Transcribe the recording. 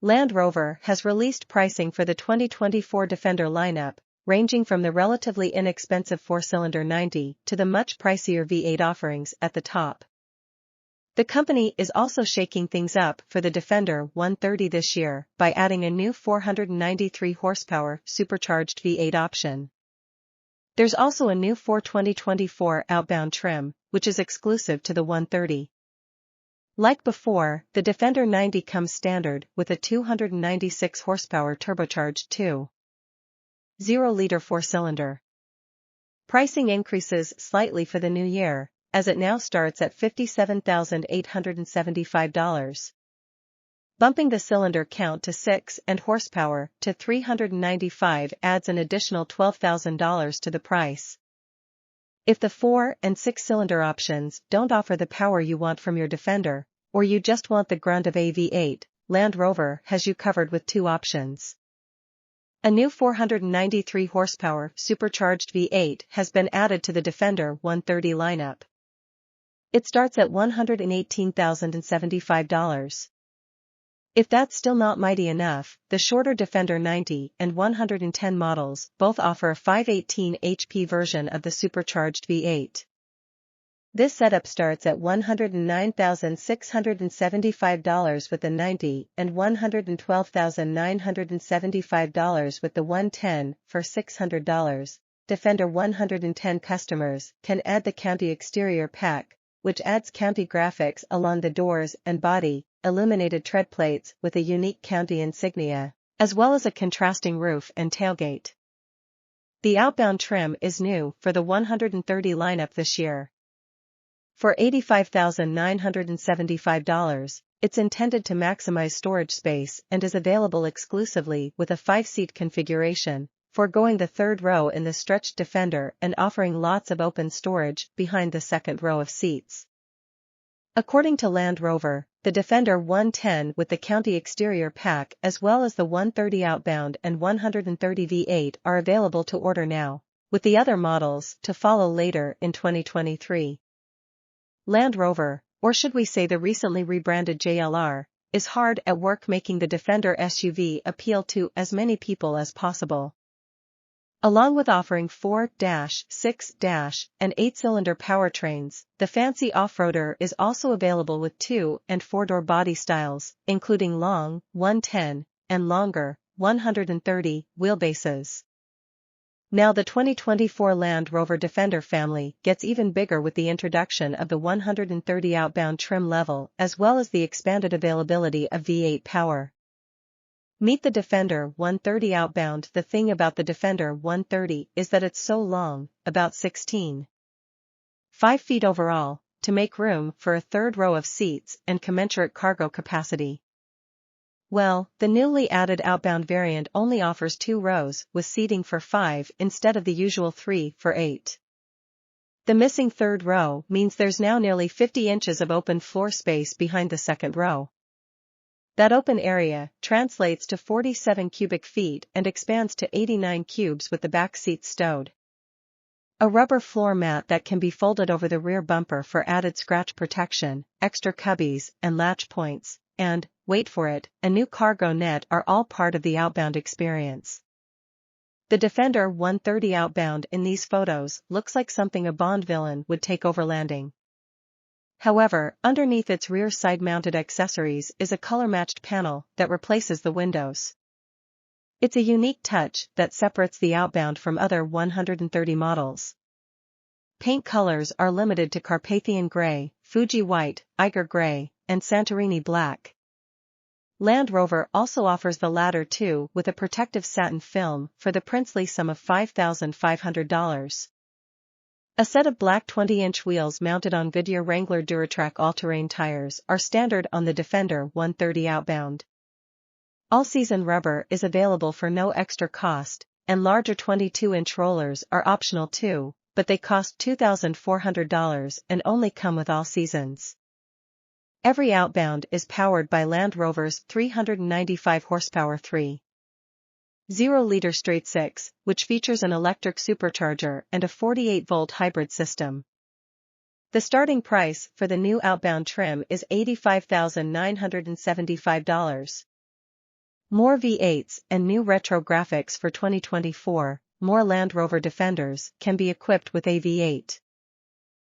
Land Rover has released pricing for the 2024 Defender lineup, ranging from the relatively inexpensive 4-cylinder 90 to the much pricier V8 offerings at the top. The company is also shaking things up for the Defender 130 this year by adding a new 493 horsepower supercharged V8 option. There's also a new 2024 outbound trim, which is exclusive to the 130. Like before, the Defender 90 comes standard with a 296 horsepower turbocharged 2.0-liter 4-cylinder. Pricing increases slightly for the new year, as it now starts at $57,875. Bumping the cylinder count to 6 and horsepower to 395 adds an additional $12,000 to the price. If the 4 and 6-cylinder options don't offer the power you want from your Defender, or you just want the grunt of a V8, Land Rover has you covered with two options. A new 493 horsepower supercharged V8 has been added to the Defender 130 lineup. It starts at $118,075. If that's still not mighty enough, the shorter Defender 90 and 110 models both offer a 518 HP version of the supercharged V8. This setup starts at $109,675 with the 90 and $112,975 with the 110 for $600. Defender 110 customers can add the County exterior pack, which adds County graphics along the doors and body, illuminated tread plates with a unique County insignia, as well as a contrasting roof and tailgate. The outbound trim is new for the 130 lineup this year. For $85,975, it's intended to maximize storage space and is available exclusively with a 5-seat configuration, foregoing the third row in the stretched Defender and offering lots of open storage behind the second row of seats. According to Land Rover, the Defender 110 with the County exterior pack as well as the 130 outbound and 130 V8 are available to order now, with the other models to follow later in 2023. Land Rover, or should we say the recently rebranded JLR, is hard at work making the Defender SUV appeal to as many people as possible. Along with offering 4-, 6-, and 8-cylinder powertrains, the fancy off-roader is also available with 2- and 4-door body styles, including long, 110, and longer, 130, wheelbases. Now the 2024 Land Rover Defender family gets even bigger with the introduction of the 130 outbound trim level as well as the expanded availability of V8 power. Meet the Defender 130 outbound. The thing about the Defender 130 is that it's so long, about 16.5 feet overall, to make room for a third row of seats and commensurate cargo capacity. Well, the newly added outbound variant only offers 2 rows with seating for 5 instead of the usual 3 for 8. The missing third row means there's now nearly 50 inches of open floor space behind the second row. That open area translates to 47 cubic feet and expands to 89 cubes with the back seats stowed. A rubber floor mat that can be folded over the rear bumper for added scratch protection, extra cubbies and latch points, and, wait for it, a new cargo net are all part of the outbound experience. The Defender 130 outbound in these photos looks like something a Bond villain would take over landing. However, underneath its rear side-mounted accessories is a color-matched panel that replaces the windows. It's a unique touch that separates the outbound from other 130 models. Paint colors are limited to Carpathian Gray, Fuji White, Eiger Gray, and Santorini Black. Land Rover also offers the latter too with a protective satin film for the princely sum of $5,500. A set of black 20-inch wheels mounted on Goodyear Wrangler Duratrack all-terrain tires are standard on the Defender 130 outbound. All-season rubber is available for no extra cost, and larger 22-inch rollers are optional too, but they cost $2,400 and only come with all seasons. Every outbound is powered by Land Rover's 395 horsepower 3.0-liter straight-six, which features an electric supercharger and a 48-volt hybrid system. The starting price for the new outbound trim is $85,975. More V8s and new retro graphics for 2024, more Land Rover Defenders can be equipped with a V8.